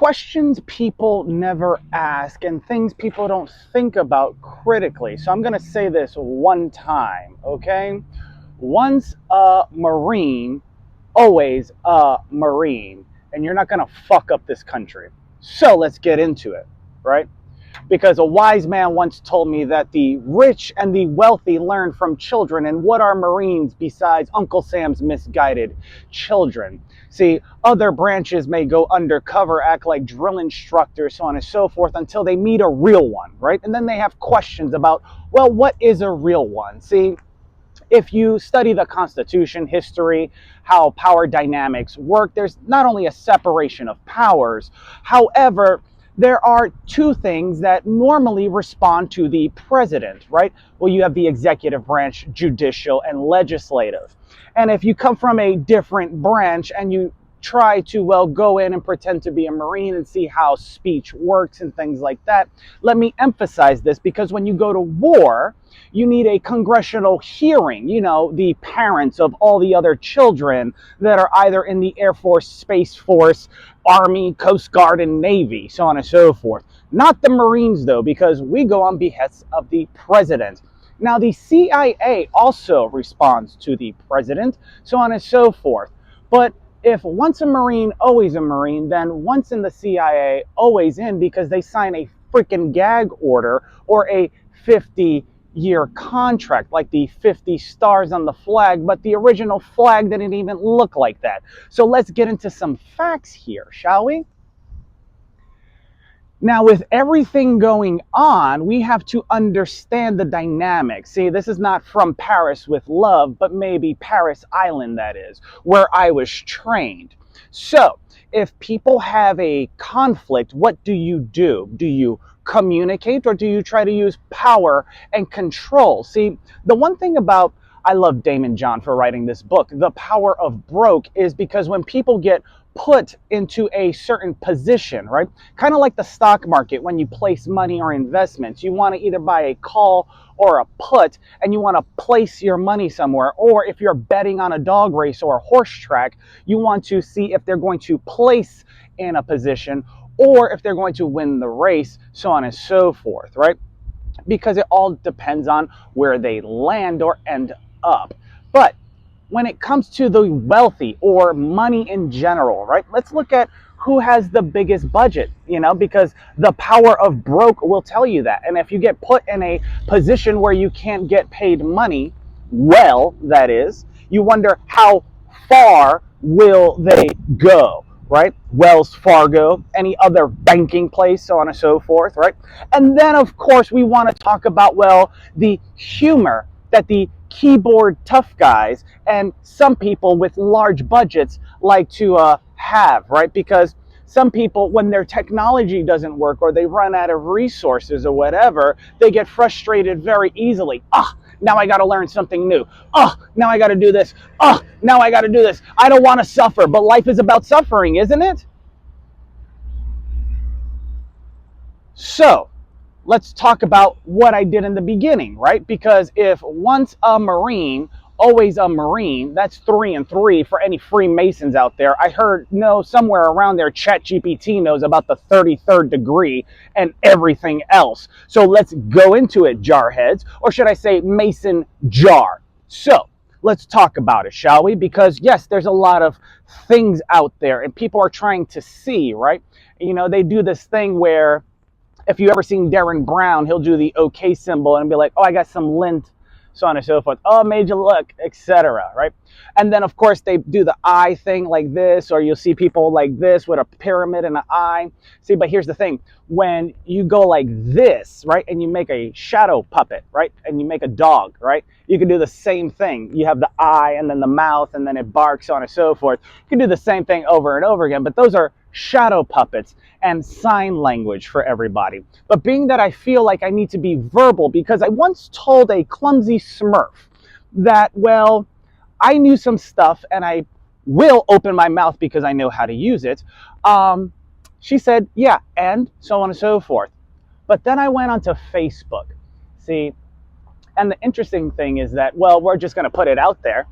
questions people never ask and things people don't think about critically. So I'm going to say this one time, okay? Once a Marine, always a Marine. And you're not going to fuck up this country. So let's get into it, right? Because a wise man once told me that the rich and the wealthy learn from children. And what are Marines besides Uncle Sam's misguided children? See, other branches may go undercover, act like drill instructors, so on and so forth, until they meet a real one, right? And then they have questions about, well, what is a real one? See, if you study the Constitution, history, how power dynamics work, there's not only a separation of powers, however, there are two things that normally respond to the president, right? Well, you have the executive branch, judicial, and legislative. And if you come from a different branch and you try to, well, go in and pretend to be a Marine and see how speech works and things like that, let me emphasize this, because when you go to war, you need a congressional hearing, the parents of all the other children that are either in the Air Force, Space Force, Army, Coast Guard, and Navy, so on and so forth. Not the Marines, though, because we go on behest of the president. Now, the CIA also responds to the president, so on and so forth. But if once a Marine, always a Marine, then once in the CIA, always in, because they sign a freaking gag order or a 50-year contract, like the 50 stars on the flag, but the original flag didn't even look like that. So let's get into some facts here, shall we? Now, with everything going on, we have to understand the dynamics. See, this is not From Paris with Love, but maybe Paris Island, that is, where I was trained. So, if people have a conflict, what do you do? Do you communicate, or do you try to use power and control? See, the one thing about, I love Damon John for writing this book, The Power of Broke, is because when people get put into a certain position, right? Kind of like the stock market when you place money or investments. You want to either buy a call or a put, and you want to place your money somewhere. Or if you're betting on a dog race or a horse track, you want to see if they're going to place in a position or if they're going to win the race, so on and so forth, right? Because it all depends on where they land or end up. But when it comes to the wealthy or money in general, right? Let's look at who has the biggest budget, because the power of broke will tell you that. And if you get put in a position where you can't get paid money, well, that is, you wonder how far will they go, right? Wells Fargo, any other banking place, so on and so forth, right? And then, of course, we want to talk about, well, the humor that the keyboard tough guys and some people with large budgets like to have, right? Because some people, when their technology doesn't work or they run out of resources or whatever, they get frustrated very easily. Now I got to learn something new. Now I got to do this. Now I got to do this. I don't want to suffer, but life is about suffering, isn't it? So, let's talk about what I did in the beginning, right? Because if once a Marine, always a Marine, that's 3 and 3 for any Freemasons out there. I heard, somewhere around there, ChatGPT knows about the 33rd degree and everything else. So let's go into it, jarheads, or should I say Mason jar. So let's talk about it, shall we? Because yes, there's a lot of things out there and people are trying to see, right? They do this thing where, if you ever seen Darren Brown, he'll do the OK symbol and be like, I got some lint, so on and so forth. Made you look, etc. Right? And then, of course, they do the eye thing like this, or you'll see people like this with a pyramid and an eye. See, but here's the thing. When you go like this, right, and you make a shadow puppet, right, and you make a dog, right, you can do the same thing. You have the eye and then the mouth and then it barks, so on and so forth. You can do the same thing over and over again, but those are shadow puppets and sign language for everybody. But being that I feel like I need to be verbal, because I once told a clumsy smurf that, well, I knew some stuff and I will open my mouth because I know how to use it. She said, yeah, and so on and so forth. But then I went onto Facebook. See, And the interesting thing is that, well, we're just going to put it out there.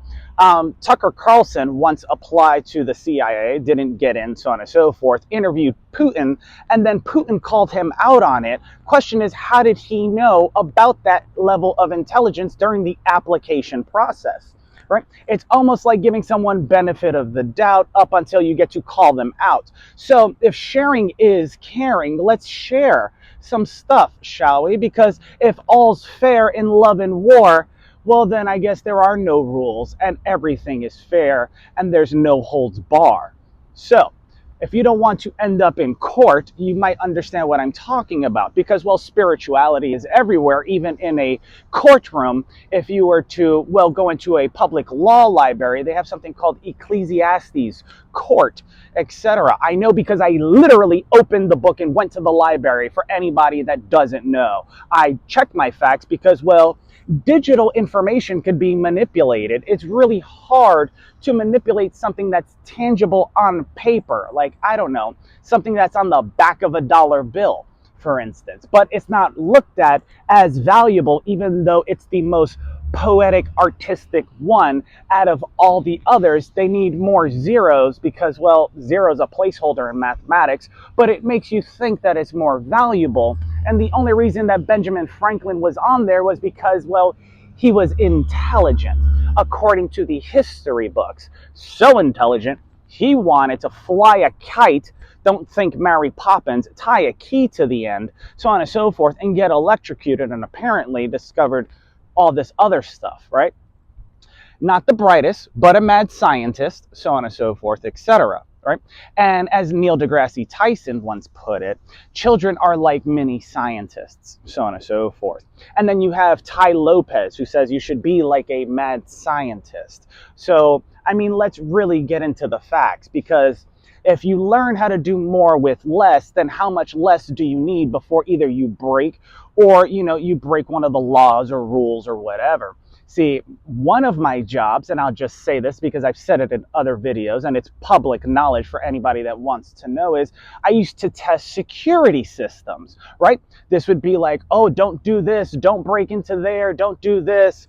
Tucker Carlson once applied to the CIA, didn't get in, so on and so forth, interviewed Putin, and then Putin called him out on it. Question is, how did he know about that level of intelligence during the application process? Right? It's almost like giving someone benefit of the doubt up until you get to call them out. So if sharing is caring, let's share some stuff, shall we? Because if all's fair in love and war, well, then I guess there are no rules and everything is fair and there's no holds bar. So if you don't want to end up in court, you might understand what I'm talking about, because, well, spirituality is everywhere, even in a courtroom. If you were to, well, go into a public law library, they have something called Ecclesiastes Court, etc. I know because I literally opened the book and went to the library. For anybody that doesn't know, I checked my facts because, well, digital information could be manipulated. It's really hard to manipulate something that's tangible on paper, like, I don't know, something that's on the back of a dollar bill, for instance. But it's not looked at as valuable, even though it's the most poetic, artistic one out of all the others. They need more zeros because, well, zero is a placeholder in mathematics, but it makes you think that it's more valuable. And the only reason that Benjamin Franklin was on there was because, well, he was intelligent, according to the history books. So intelligent, he wanted to fly a kite, don't think Mary Poppins, tie a key to the end, so on and so forth, and get electrocuted, and apparently discovered all this other stuff, right? Not the brightest, but a mad scientist, so on and so forth, etc. Right? And as Neil deGrasse Tyson once put it, children are like mini scientists, so on and so forth. And then you have Tai Lopez, who says you should be like a mad scientist. So, I mean, let's really get into the facts, because if you learn how to do more with less, then how much less do you need before either you break or, you break one of the laws or rules or whatever? See, one of my jobs, and I'll just say this because I've said it in other videos and it's public knowledge for anybody that wants to know, is I used to test security systems, right? This would be like, oh, don't do this, don't break into there, don't do this,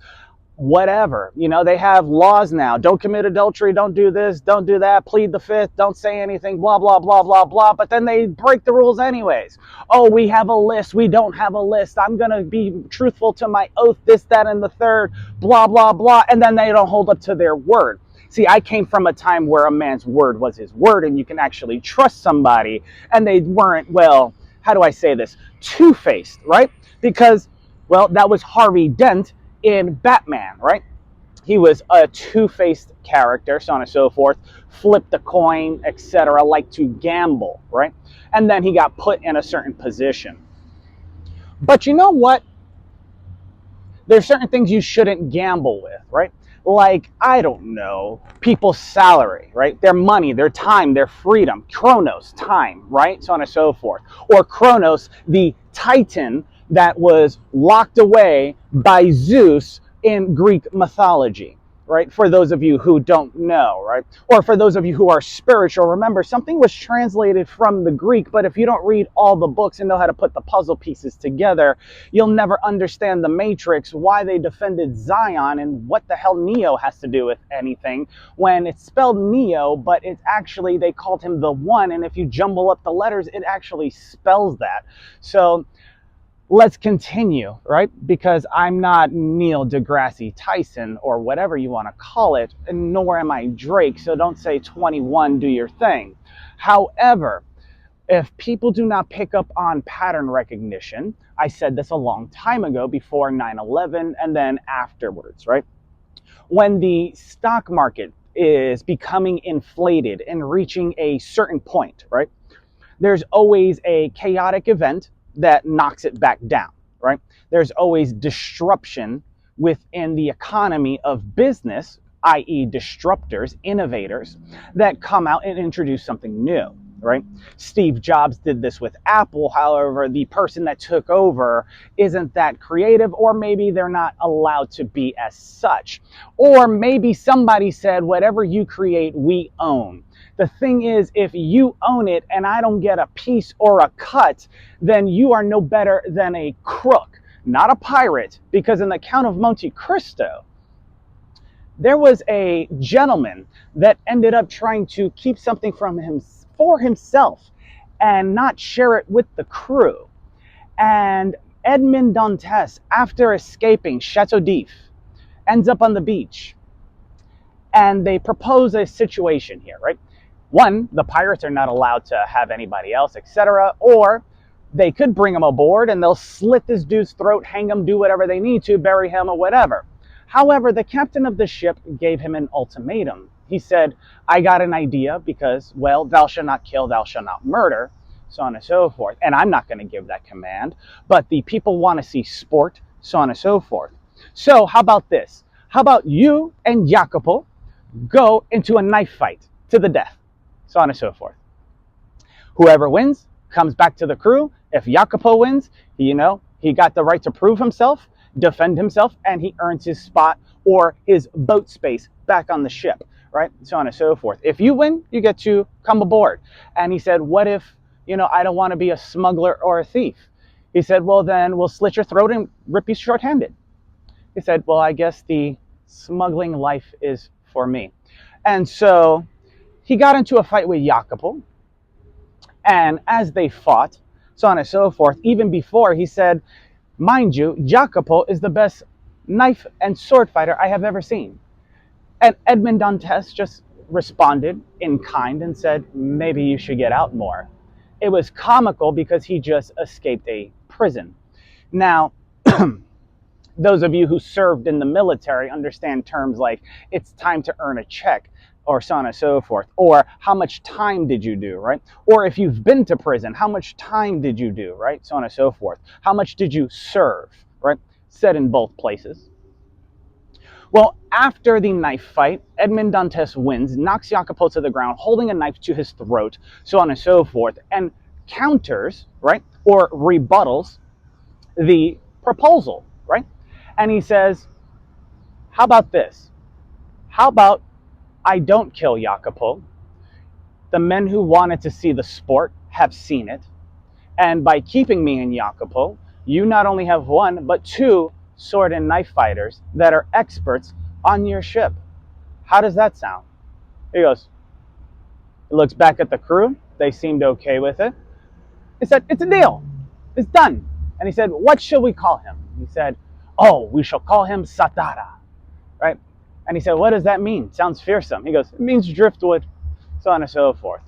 whatever. They have laws now. Don't commit adultery, don't do this, don't do that, plead the fifth, don't say anything, blah, blah, blah, blah, blah. But then they break the rules anyways. Oh, we have a list, we don't have a list, I'm going to be truthful to my oath, this, that, and the third, blah, blah, blah. And then they don't hold up to their word. See, I came from a time where a man's word was his word, and you can actually trust somebody, and they weren't, well, how do I say this, two-faced, right? Because, well, that was Harvey Dent in Batman, right? He was a two-faced character, so on and so forth, flipped a coin, etc., liked to gamble, right? And then he got put in a certain position. But you know what? There's certain things you shouldn't gamble with, right? Like, I don't know, people's salary, right? Their money, their time, their freedom. Kronos, time, right? So on and so forth. Or Kronos, the Titan that was locked away by Zeus in Greek mythology, right? For those of you who don't know, right? Or for those of you who are spiritual, remember, something was translated from the Greek, but if you don't read all the books and know how to put the puzzle pieces together, you'll never understand the Matrix, why they defended Zion, and what the hell Neo has to do with anything, when it's spelled Neo, but it's actually, they called him the One, and if you jumble up the letters, it actually spells that. So let's continue, right? Because I'm not Neil deGrasse Tyson or whatever you want to call it, and nor am I Drake, so don't say 21, do your thing. However, if people do not pick up on pattern recognition, I said this a long time ago, before 9/11 and then afterwards, right? When the stock market is becoming inflated and reaching a certain point, right? There's always a chaotic event that knocks it back down, right? There's always disruption within the economy of business, i.e. disruptors, innovators, that come out and introduce something new, right? Steve Jobs did this with Apple. However, the person that took over isn't that creative, or maybe they're not allowed to be as such. Or maybe somebody said, whatever you create, we own. The thing is, if you own it and I don't get a piece or a cut, then you are no better than a crook. not a pirate, because in the Count of Monte Cristo, there was a gentleman that ended up trying to keep something from him for himself and not share it with the crew. And Edmond Dantes, after escaping Chateau d'If, ends up on the beach. And they propose a situation here, right? One, the pirates are not allowed to have anybody else, etc. Or they could bring him aboard and they'll slit this dude's throat, hang him, do whatever they need to, bury him or whatever. However, the captain of the ship gave him an ultimatum. He said, I got an idea because, well, thou shalt not kill, thou shalt not murder, so on and so forth. And I'm not going to give that command, but the people want to see sport, so on and so forth. So how about this? How about you and Jacopo go into a knife fight to the death, so on and so forth. Whoever wins comes back to the crew. If Jacopo wins, he got the right to prove himself, defend himself, and he earns his spot or his boat space back on the ship, right? So on and so forth. If you win, you get to come aboard. And he said, what if, I don't want to be a smuggler or a thief? He said, well, then we'll slit your throat and rip you short-handed. He said, well, I guess the smuggling life is for me. And so he got into a fight with Jacopo. And as they fought, so on and so forth, even before, he said, mind you, Jacopo is the best knife and sword fighter I have ever seen. And Edmond Dantes just responded in kind and said, maybe you should get out more. It was comical because he just escaped a prison. Now, those of you who served in the military understand terms like it's time to earn a check, or so on and so forth, or how much time did you do, right? Or if you've been to prison, how much time did you do, right? So on and so forth. How much did you serve, right? Said in both places. Well, after the knife fight, Edmond Dantes wins, knocks Jacopo to the ground, holding a knife to his throat, so on and so forth, and counters, right, or rebuttals the proposal, right? And he says, how about this? How about I don't kill Jacopo? The men who wanted to see the sport have seen it. And by keeping me and Jacopo, you not only have one, but two sword and knife fighters that are experts on your ship. How does that sound? He goes, he looks back at the crew. They seemed okay with it. He said, it's a deal. It's done. And he said, what shall we call him? He said, oh, we shall call him Satara, right? And he said, what does that mean? Sounds fearsome. He goes, it means driftwood, so on and so forth.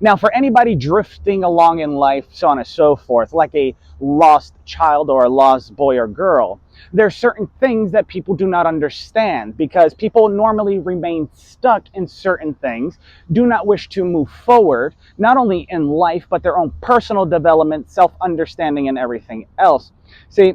Now, for anybody drifting along in life, so on and so forth, like a lost child or a lost boy or girl, there are certain things that people do not understand because people normally remain stuck in certain things, do not wish to move forward, not only in life, but their own personal development, self-understanding, and everything else. See,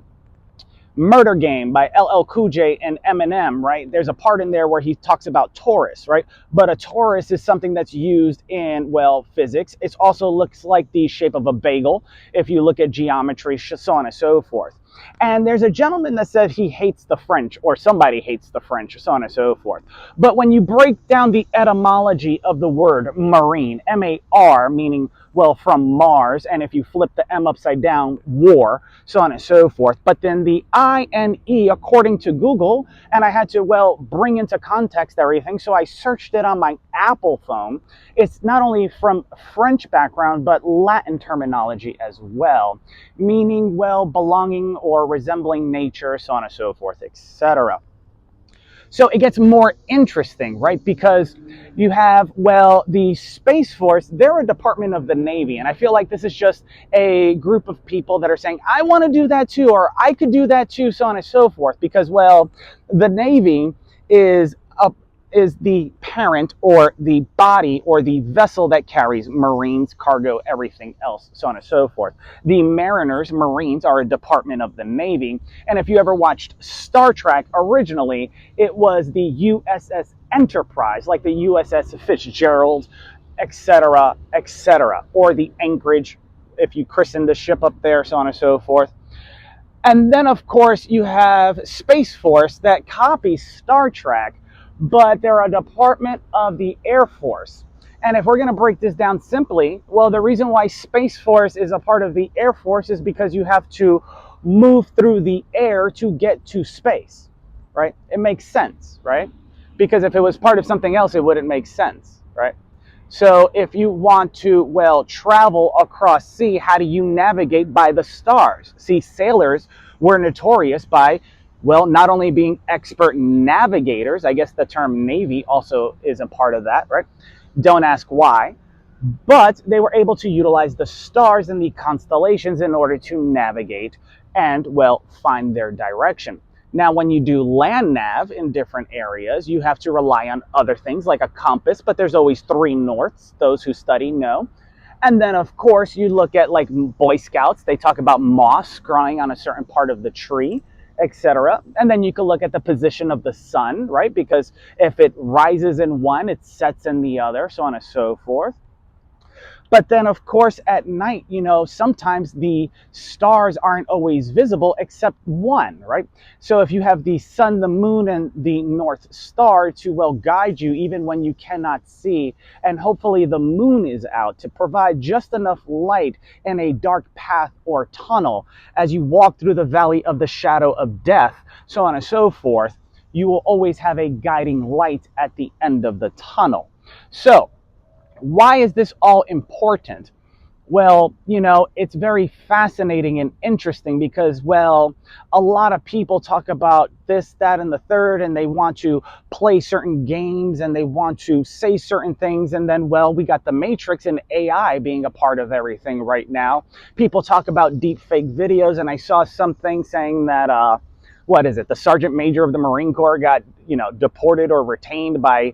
Murder Game by LL Cool J and Eminem, right? There's a part in there where he talks about torus, right? But a torus is something that's used in, well, physics. It also looks like the shape of a bagel if you look at geometry, so on and so forth. And there's a gentleman that said he hates the French, or somebody hates the French, so on and so forth. But when you break down the etymology of the word marine, M-A-R, meaning, well, from Mars, and if you flip the M upside down, war, so on and so forth. But then the I-N-E, according to Google, and I had to, well, bring into context everything, so I searched it on my Apple phone. It's not only from French background, but Latin terminology as well, meaning, well, belonging or resembling nature, so on and so forth, etc. So it gets more interesting, right? Because you have, well, the Space Force, they're a department of the Navy. And I feel like this is just a group of people that are saying, I want to do that too, or I could do that too, so on and so forth. Because, well, the Navy is the parent or the body or the vessel that carries Marines, cargo, everything else, so on and so forth. The Mariners, Marines, are a department of the Navy. And if you ever watched Star Trek, originally, it was the USS Enterprise, like the USS Fitzgerald, etc., etc., or the Anchorage, if you christen the ship up there, so on and so forth. And then, of course, you have Space Force that copies Star Trek, but they're a department of the Air Force. And if we're going to break this down simply, well, the reason why Space Force is a part of the Air Force is because you have to move through the air to get to space, right? It makes sense, right? Because if it was part of something else, it wouldn't make sense, right? So if you want to, well, travel across sea, how do you navigate? By the stars? See, sailors were notorious by, well, not only being expert navigators, I guess the term Navy also is a part of that, right? Don't ask why. But they were able to utilize the stars and the constellations in order to navigate and, well, find their direction. Now, when you do land nav in different areas, you have to rely on other things like a compass, but there's always three norths. Those who study know. And then, of course, you look at like Boy Scouts, they talk about moss growing on a certain part of the tree, etc. And then you can look at the position of the sun, right? Because if it rises in one, it sets in the other, so on and so forth. But then, of course, at night, sometimes the stars aren't always visible except one, right? So if you have the sun, the moon, and the North Star to, well, guide you even when you cannot see, and hopefully the moon is out to provide just enough light in a dark path or tunnel as you walk through the valley of the shadow of death, so on and so forth, you will always have a guiding light at the end of the tunnel. So, why is this all important? Well, it's very fascinating and interesting because, well, a lot of people talk about this, that, and the third, and they want to play certain games and they want to say certain things. And then, well, we got the Matrix and AI being a part of everything right now. People talk about deep fake videos, and I saw something saying that, what is it? The Sergeant Major of the Marine Corps got, deported or retained by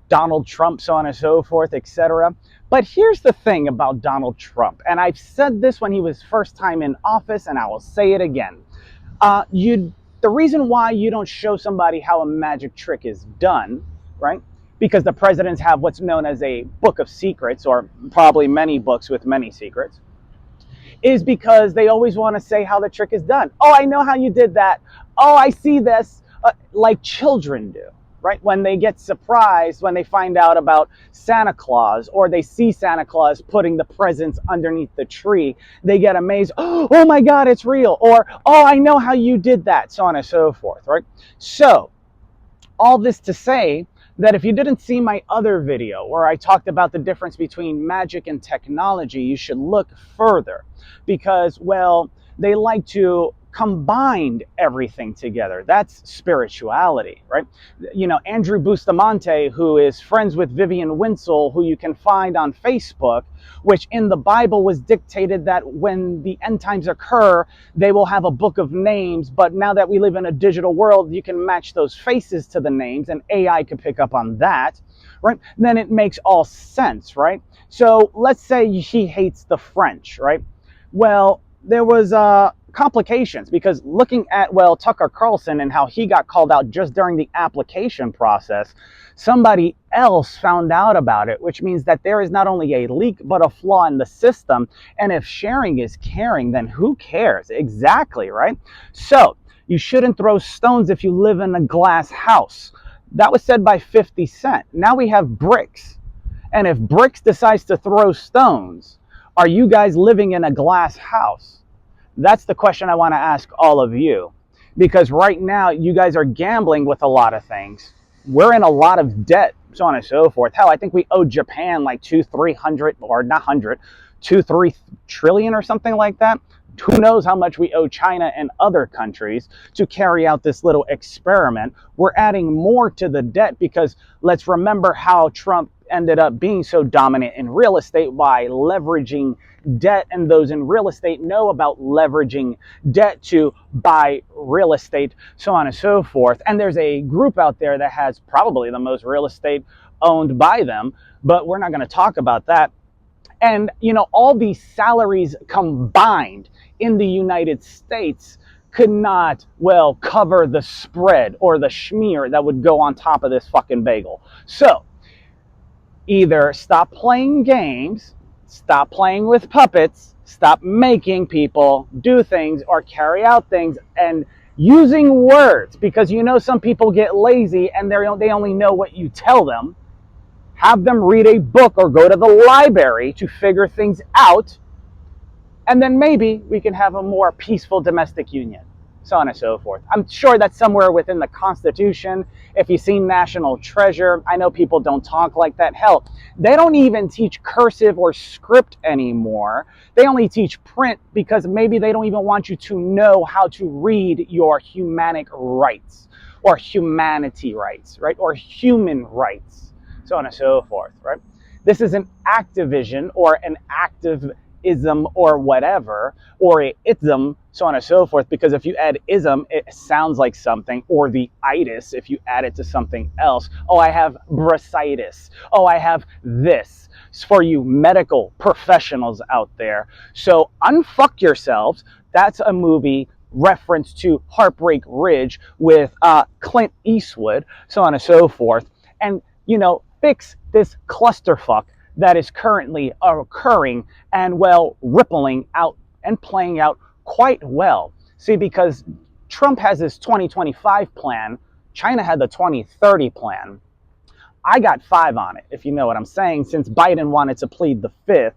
Donald Trump, so on and so forth, etc. But here's the thing about Donald Trump, and I've said this when he was first time in office, and I will say it again. The reason why you don't show somebody how a magic trick is done, right? Because the presidents have what's known as a book of secrets, or probably many books with many secrets, is because they always want to say how the trick is done. Oh, I know how you did that. Oh, I see this, like children do. Right? When they get surprised, when they find out about Santa Claus, or they see Santa Claus putting the presents underneath the tree, they get amazed. Oh my God, it's real. Or, oh, I know how you did that, so on and so forth, right? So, all this to say that if you didn't see my other video where I talked about the difference between magic and technology, you should look further because, well, they like to combined everything together. That's spirituality, right? Andrew Bustamante, who is friends with Vivian Winsel, who you can find on Facebook, which in the Bible was dictated that when the end times occur, they will have a book of names. But now that we live in a digital world, you can match those faces to the names and AI can pick up on that, right? Then it makes all sense, right? So let's say he hates the French, right? Well, there was complications because looking at, well, Tucker Carlson and how he got called out just during the application process, somebody else found out about it, which means that there is not only a leak but a flaw in the system. And if sharing is caring, then who cares? Exactly, right? So you shouldn't throw stones if you live in a glass house. That was said by 50 Cent. Now we have bricks. And if bricks decides to throw stones, are you guys living in a glass house? That's the question I want to ask all of you. Because right now, you guys are gambling with a lot of things. We're in a lot of debt, so on and so forth. Hell, I think we owe Japan like 2-300, or not 100, 2-3 trillion or something like that. Who knows how much we owe China and other countries to carry out this little experiment. We're adding more to the debt because let's remember how Trump ended up being so dominant in real estate by leveraging debt, and those in real estate know about leveraging debt to buy real estate, so on and so forth. And there's a group out there that has probably the most real estate owned by them, but we're not going to talk about that. And, all these salaries combined in the United States could not, well, cover the spread or the schmear that would go on top of this fucking bagel. So, either stop playing games, stop playing with puppets, stop making people do things or carry out things and using words, because some people get lazy and they only know what you tell them. Have them read a book or go to the library to figure things out And then maybe we can have a more peaceful domestic union, so on and so forth. I'm sure that's somewhere within the Constitution. If you've seen National Treasure, I know people don't talk like that. Hell, they don't even teach cursive or script anymore. They only teach print because maybe they don't even want you to know how to read your humanic rights or humanity rights, right? Or human rights, so on and so forth, right? This is an activision or an activism or whatever, or a ism, so on and so forth, because if you add ism, it sounds like something, or the itis, if you add it to something else. Oh, I have bursitis. Oh, I have this. It's for you medical professionals out there. So unfuck yourselves. That's a movie reference to Heartbreak Ridge with Clint Eastwood, so on and so forth. And, you know, fix this clusterfuck that is currently occurring and, well, rippling out and playing out quite well. See, because Trump has his 2025 plan, China had the 2030 plan. I got 5 on it, if you know what I'm saying, since Biden wanted to plead the 5th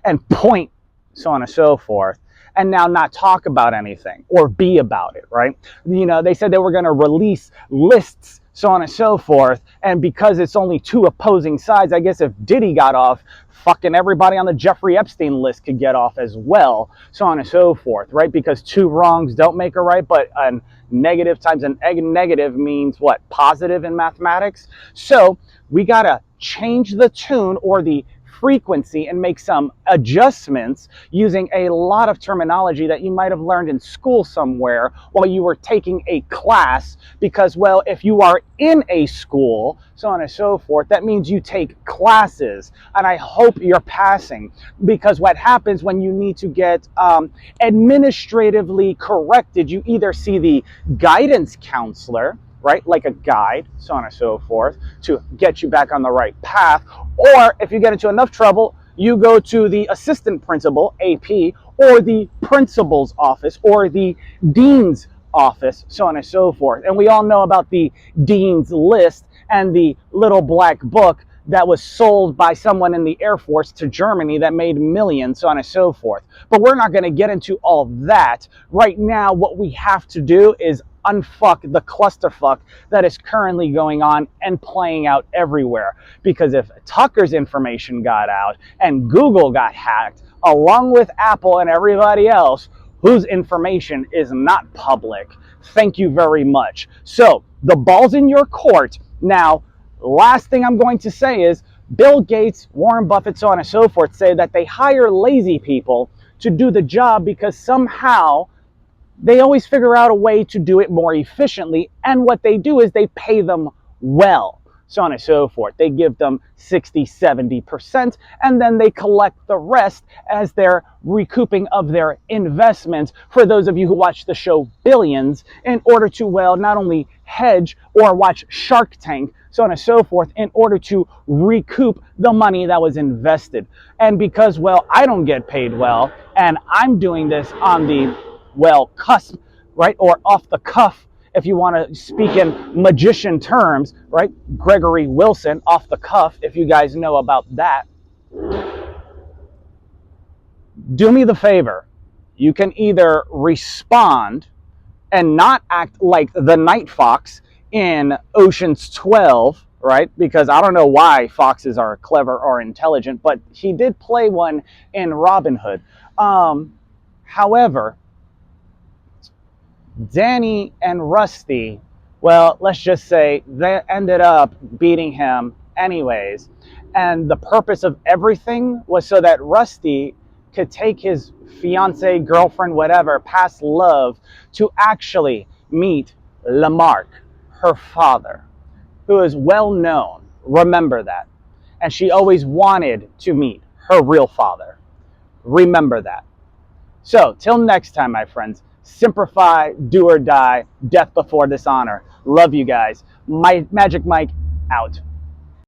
and point, so on and so forth, and now not talk about anything or be about it, right? You know, they said they were going to release lists, so on and so forth, and because it's only 2 opposing sides, I guess if Diddy got off, fucking everybody on the Jeffrey Epstein list could get off as well, so on and so forth, right? Because 2 wrongs don't make a right, but a negative times an negative means what? Positive in mathematics. So we got to change the tune or the frequency and make some adjustments using a lot of terminology that you might have learned in school somewhere while you were taking a class, because, well, if you are in a school, so on and so forth, that means you take classes, and I hope you're passing, because what happens when you need to get administratively corrected, you either see the guidance counselor, right, like a guide, so on and so forth, to get you back on the right path. Or if you get into enough trouble, you go to the assistant principal, AP, or the principal's office, or the dean's office, so on and so forth. And we all know about the dean's list and the little black book that was sold by someone in the Air Force to Germany that made millions, so on and so forth. But we're not going to get into all that. Right now, what we have to do is unfuck the clusterfuck that is currently going on and playing out everywhere. Because if Tucker's information got out and Google got hacked, along with Apple and everybody else whose information is not public, thank you very much. So the ball's in your court. Now, last thing I'm going to say is Bill Gates, Warren Buffett, so on and so forth, say that they hire lazy people to do the job because somehow they always figure out a way to do it more efficiently. And what they do is they pay them well, so on and so forth. They give them 60, 70%, and then they collect the rest as their recouping of their investments, for those of you who watch the show Billions, in order to, well, not only hedge or watch Shark Tank, so on and so forth, in order to recoup the money that was invested. And because, well, I don't get paid well, and I'm doing this on the, well, cusp, right, or off the cuff, if you want to speak in magician terms, right? Gregory Wilson, off the cuff, if you guys know about that. Do me the favor. You can either respond and not act like the Night Fox in Ocean's 12, right? Because I don't know why foxes are clever or intelligent, but he did play one in Robin Hood. However, Danny and Rusty, well, let's just say they ended up beating him anyways. And the purpose of everything was so that Rusty could take his fiance, girlfriend, whatever, past love, to actually meet Lamarck, her father, who is well known. Remember that. And she always wanted to meet her real father. Remember that. So, till next time, my friends, simplify, do or die, death before dishonor. Love you guys. Magic Mike out.